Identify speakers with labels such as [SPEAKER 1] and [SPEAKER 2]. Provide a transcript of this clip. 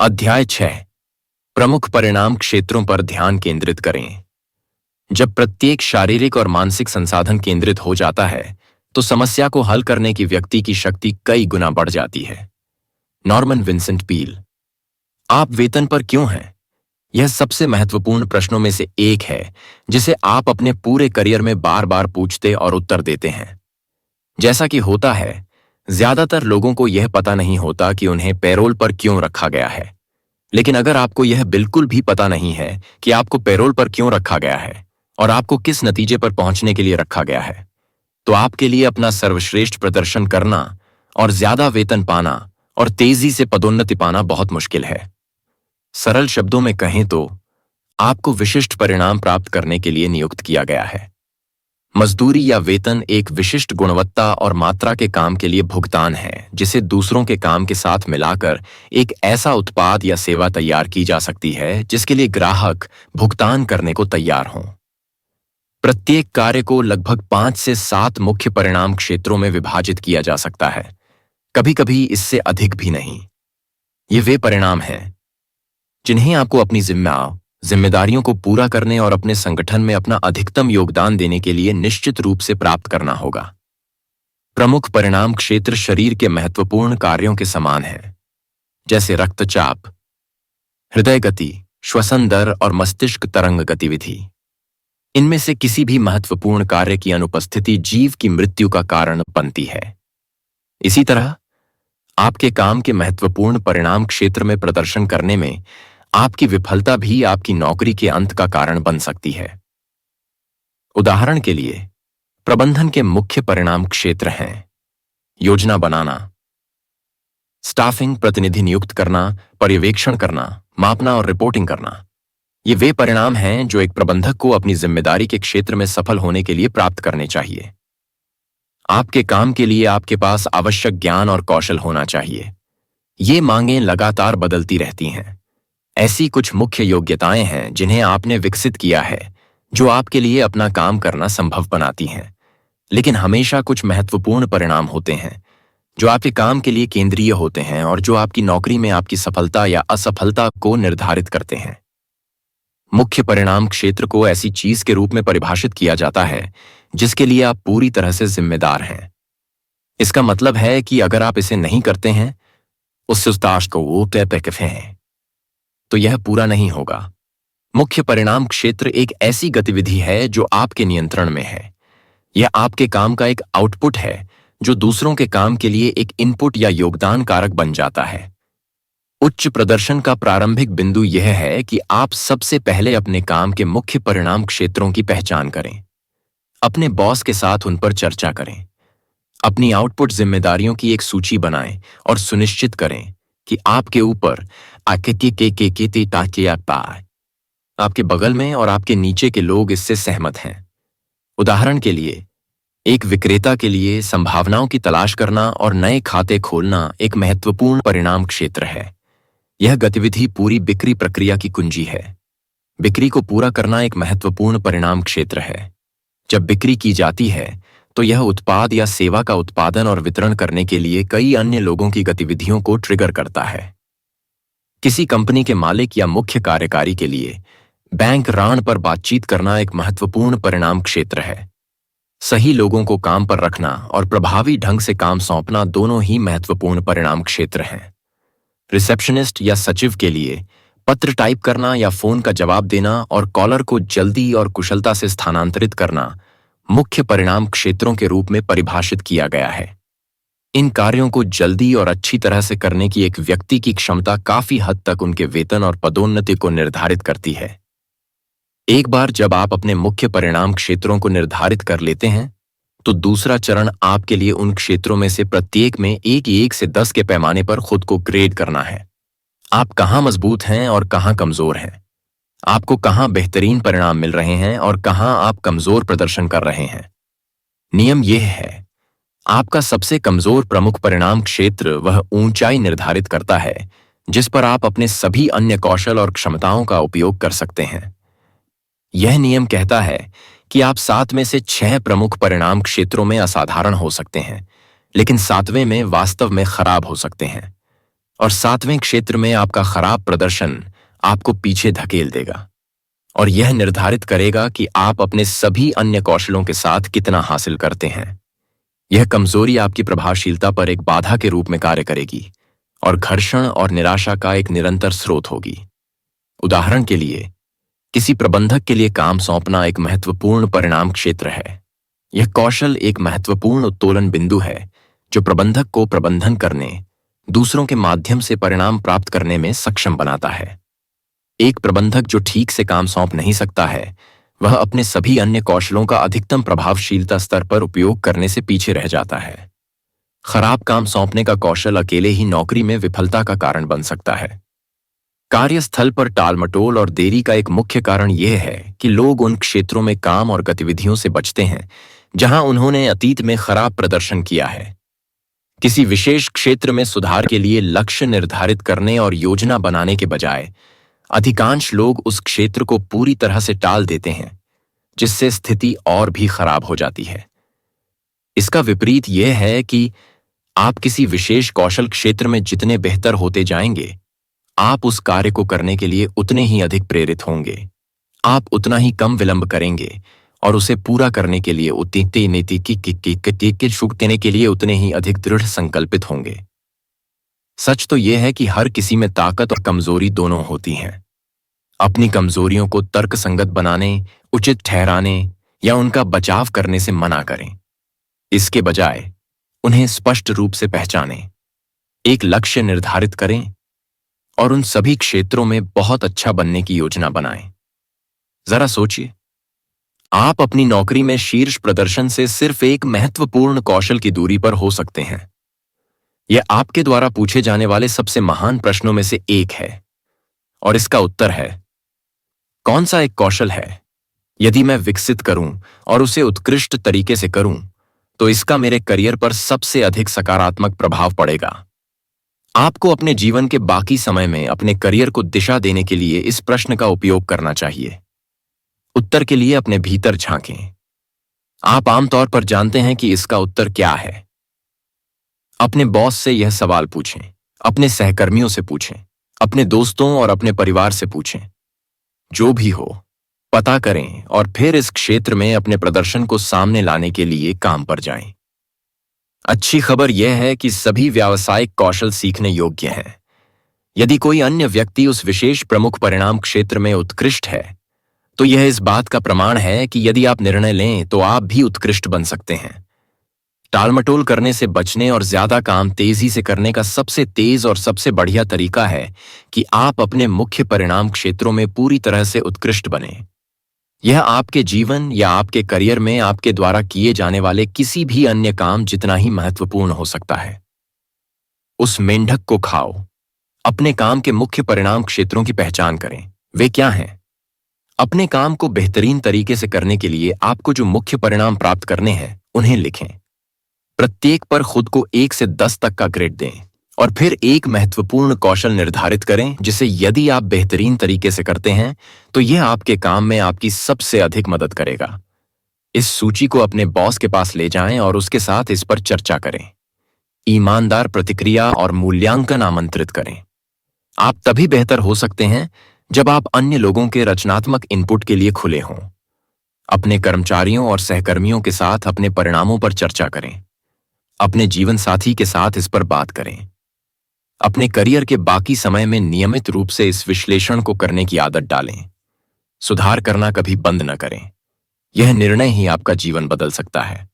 [SPEAKER 1] अध्याय 6 प्रमुख परिणाम क्षेत्रों पर ध्यान केंद्रित करें। जब प्रत्येक शारीरिक और मानसिक संसाधन केंद्रित हो जाता है तो समस्या को हल करने की व्यक्ति की शक्ति कई गुना बढ़ जाती है। Norman Vincent Peale. आप वेतन पर क्यों हैं? यह सबसे महत्वपूर्ण प्रश्नों में से एक है जिसे आप अपने पूरे करियर में बार बार पूछते और उत्तर देते हैं। जैसा कि होता है, ज्यादातर लोगों को यह पता नहीं होता कि उन्हें पैरोल पर क्यों रखा गया है। लेकिन अगर आपको यह बिल्कुल भी पता नहीं है कि आपको पैरोल पर क्यों रखा गया है और आपको किस नतीजे पर पहुंचने के लिए रखा गया है, तो आपके लिए अपना सर्वश्रेष्ठ प्रदर्शन करना और ज्यादा वेतन पाना और तेजी से पदोन्नति पाना बहुत मुश्किल है। सरल शब्दों में कहें तो आपको विशिष्ट परिणाम प्राप्त करने के लिए नियुक्त किया गया है। मजदूरी या वेतन एक विशिष्ट गुणवत्ता और मात्रा के काम के लिए भुगतान है जिसे दूसरों के काम के साथ मिलाकर एक ऐसा उत्पाद या सेवा तैयार की जा सकती है जिसके लिए ग्राहक भुगतान करने को तैयार हों। प्रत्येक कार्य को लगभग 5 से 7 मुख्य परिणाम क्षेत्रों में विभाजित किया जा सकता है, कभी-कभी इससे अधिक भी नहीं। ये वे परिणाम हैं जिन्हें आपको अपनी जिम्मेदारियों को पूरा करने और अपने संगठन में अपना अधिकतम योगदान देने के लिए निश्चित रूप से प्राप्त करना होगा। प्रमुख परिणाम क्षेत्र शरीर के महत्वपूर्ण कार्यों के समान हैं, जैसे रक्तचाप, हृदय गति, श्वसन दर और मस्तिष्क तरंग गतिविधि। इनमें से किसी भी महत्वपूर्ण कार्य की अनुपस्थिति जीव की मृत्यु का कारण बनती है। इसी तरह आपके काम के महत्वपूर्ण परिणाम क्षेत्र में प्रदर्शन करने में आपकी विफलता भी आपकी नौकरी के अंत का कारण बन सकती है। उदाहरण के लिए, प्रबंधन के मुख्य परिणाम क्षेत्र हैं योजना बनाना, स्टाफिंग, प्रतिनिधि नियुक्त करना, पर्यवेक्षण करना, मापना और रिपोर्टिंग करना। ये वे परिणाम हैं जो एक प्रबंधक को अपनी जिम्मेदारी के क्षेत्र में सफल होने के लिए प्राप्त करने चाहिए। आपके काम के लिए आपके पास आवश्यक ज्ञान और कौशल होना चाहिए। ये मांगें लगातार बदलती रहती हैं। ऐसी कुछ मुख्य योग्यताएं हैं जिन्हें आपने विकसित किया है जो आपके लिए अपना काम करना संभव बनाती हैं। लेकिन हमेशा कुछ महत्वपूर्ण परिणाम होते हैं जो आपके काम के लिए केंद्रीय होते हैं और जो आपकी नौकरी में आपकी सफलता या असफलता को निर्धारित करते हैं। मुख्य परिणाम क्षेत्र को ऐसी चीज के रूप में परिभाषित किया जाता है जिसके लिए आप पूरी तरह से जिम्मेदार हैं। इसका मतलब है कि अगर आप इसे नहीं करते हैं, उस टास्क को वो हैं, तो यह पूरा नहीं होगा। मुख्य परिणाम क्षेत्र एक ऐसी गतिविधि है जो आपके नियंत्रण में है। यह आपके काम का एक आउटपुट है जो दूसरों के काम के लिए एक इनपुट या योगदान कारक बन जाता है। उच्च प्रदर्शन का प्रारंभिक बिंदु यह है कि आप सबसे पहले अपने काम के मुख्य परिणाम क्षेत्रों की पहचान करें, अपने बॉस के साथ उन पर चर्चा करें, अपनी आउटपुट जिम्मेदारियों की एक सूची बनाएं और सुनिश्चित करें कि आपके ऊपर आपके बगल में और आपके नीचे के लोग इससे सहमत हैं। उदाहरण के लिए, एक विक्रेता के लिए संभावनाओं की तलाश करना और नए खाते खोलना एक महत्वपूर्ण परिणाम क्षेत्र है। यह गतिविधि पूरी बिक्री प्रक्रिया की कुंजी है। बिक्री को पूरा करना एक महत्वपूर्ण परिणाम क्षेत्र है। जब बिक्री की जाती है तो यह उत्पाद या सेवा का उत्पादन और वितरण करने के लिए कई अन्य लोगों की गतिविधियों को ट्रिगर करता है। किसी कंपनी के मालिक या मुख्य कार्यकारी के लिए बैंक ऋण पर बातचीत करना एक महत्वपूर्ण परिणाम क्षेत्र है। सही लोगों को काम पर रखना और प्रभावी ढंग से काम सौंपना दोनों ही महत्वपूर्ण परिणाम क्षेत्र हैं। रिसेप्शनिस्ट या सचिव के लिए पत्र टाइप करना या फोन का जवाब देना और कॉलर को जल्दी और कुशलता से स्थानांतरित करना मुख्य परिणाम क्षेत्रों के रूप में परिभाषित किया गया है। इन कार्यों को जल्दी और अच्छी तरह से करने की एक व्यक्ति की क्षमता काफी हद तक उनके वेतन और पदोन्नति को निर्धारित करती है। एक बार जब आप अपने मुख्य परिणाम क्षेत्रों को निर्धारित कर लेते हैं, तो दूसरा चरण आपके लिए उन क्षेत्रों में से प्रत्येक में 1 से 10 के पैमाने पर खुद को ग्रेड करना है। आप कहाँ मजबूत हैं और कहाँ कमजोर हैं, आपको कहाँ बेहतरीन परिणाम मिल रहे हैं और कहाँ आप कमजोर प्रदर्शन कर रहे हैं। नियम यह है, आपका सबसे कमजोर प्रमुख परिणाम क्षेत्र वह ऊंचाई निर्धारित करता है जिस पर आप अपने सभी अन्य कौशल और क्षमताओं का उपयोग कर सकते हैं। यह नियम कहता है कि आप 7 में से 6 प्रमुख परिणाम क्षेत्रों में असाधारण हो सकते हैं, लेकिन 7वें में वास्तव में खराब हो सकते हैं। और सातवें क्षेत्र में आपका खराब प्रदर्शन आपको पीछे धकेल देगा और यह निर्धारित करेगा कि आप अपने सभी अन्य कौशलों के साथ कितना हासिल करते हैं। यह कमजोरी आपकी प्रभावशीलता पर एक बाधा के रूप में कार्य करेगी और घर्षण और निराशा का एक निरंतर स्रोत होगी। उदाहरण के लिए, किसी प्रबंधक के लिए काम सौंपना एक महत्वपूर्ण परिणाम क्षेत्र है। यह कौशल एक महत्वपूर्ण उत्तोलन बिंदु है जो प्रबंधक को प्रबंधन करने, दूसरों के माध्यम से परिणाम प्राप्त करने में सक्षम बनाता है। एक प्रबंधक जो ठीक से काम सौंप नहीं सकता है, वह अपने सभी अन्य कौशलों का अधिकतम प्रभावशीलता स्तर पर उपयोग करने से पीछे रह जाता है। खराब काम सौंपने का कौशल अकेले ही नौकरी में विफलता का कारण बन सकता है। कार्यस्थल पर टालमटोल और देरी का एक मुख्य कारण यह है कि लोग उन क्षेत्रों में काम और गतिविधियों से बचते हैं जहां उन्होंने अतीत में खराब प्रदर्शन किया है। किसी विशेष क्षेत्र में सुधार के लिए लक्ष्य निर्धारित करने और योजना बनाने के बजाय अधिकांश लोग उस क्षेत्र को पूरी तरह से टाल देते हैं, जिससे स्थिति और भी खराब हो जाती है। इसका विपरीत यह है कि आप किसी विशेष कौशल क्षेत्र में जितने बेहतर होते जाएंगे, आप उस कार्य को करने के लिए उतने ही अधिक प्रेरित होंगे, आप उतना ही कम विलंब करेंगे और उसे पूरा करने के लिए उतने ही अधिक दृढ़ संकल्पित होंगे। सच तो यह है कि हर किसी में ताकत और कमजोरी दोनों होती हैं। अपनी कमजोरियों को तर्कसंगत बनाने, उचित ठहराने या उनका बचाव करने से मना करें। इसके बजाय उन्हें स्पष्ट रूप से पहचानें, एक लक्ष्य निर्धारित करें और उन सभी क्षेत्रों में बहुत अच्छा बनने की योजना बनाएं। जरा सोचिए, आप अपनी नौकरी में शीर्ष प्रदर्शन से सिर्फ एक महत्वपूर्ण कौशल की दूरी पर हो सकते हैं। यह आपके द्वारा पूछे जाने वाले सबसे महान प्रश्नों में से एक है और इसका उत्तर है, कौन सा एक कौशल है यदि मैं विकसित करूं और उसे उत्कृष्ट तरीके से करूं तो इसका मेरे करियर पर सबसे अधिक सकारात्मक प्रभाव पड़ेगा। आपको अपने जीवन के बाकी समय में अपने करियर को दिशा देने के लिए इस प्रश्न का उपयोग करना चाहिए। उत्तर के लिए अपने भीतर झांकें। आप आमतौर पर जानते हैं कि इसका उत्तर क्या है। अपने बॉस से यह सवाल पूछें, अपने सहकर्मियों से पूछें, अपने दोस्तों और अपने परिवार से पूछें। जो भी हो, पता करें और फिर इस क्षेत्र में अपने प्रदर्शन को सामने लाने के लिए काम पर जाएं। अच्छी खबर यह है कि सभी व्यावसायिक कौशल सीखने योग्य हैं। यदि कोई अन्य व्यक्ति उस विशेष प्रमुख परिणाम क्षेत्र में उत्कृष्ट है, तो यह इस बात का प्रमाण है कि यदि आप निर्णय लें तो आप भी उत्कृष्ट बन सकते हैं। टालमटोल करने से बचने और ज्यादा काम तेजी से करने का सबसे तेज और सबसे बढ़िया तरीका है कि आप अपने मुख्य परिणाम क्षेत्रों में पूरी तरह से उत्कृष्ट बने। यह आपके जीवन या आपके करियर में आपके द्वारा किए जाने वाले किसी भी अन्य काम जितना ही महत्वपूर्ण हो सकता है। उस मेंढक को खाओ। अपने काम के मुख्य परिणाम क्षेत्रों की पहचान करें। वे क्या हैं? अपने काम को बेहतरीन तरीके से करने के लिए आपको जो मुख्य परिणाम प्राप्त करने हैं, उन्हें लिखें। प्रत्येक पर खुद को 1 से 10 तक का ग्रेड दें और फिर एक महत्वपूर्ण कौशल निर्धारित करें जिसे यदि आप बेहतरीन तरीके से करते हैं तो यह आपके काम में आपकी सबसे अधिक मदद करेगा। इस सूची को अपने बॉस के पास ले जाएं और उसके साथ इस पर चर्चा करें। ईमानदार प्रतिक्रिया और मूल्यांकन आमंत्रित करें। आप तभी बेहतर हो सकते हैं जब आप अन्य लोगों के रचनात्मक इनपुट के लिए खुले हों। अपने कर्मचारियों और सहकर्मियों के साथ अपने परिणामों पर चर्चा करें। अपने जीवन साथी के साथ इस पर बात करें। अपने करियर के बाकी समय में नियमित रूप से इस विश्लेषण को करने की आदत डालें। सुधार करना कभी बंद न करें। यह निर्णय ही आपका जीवन बदल सकता है।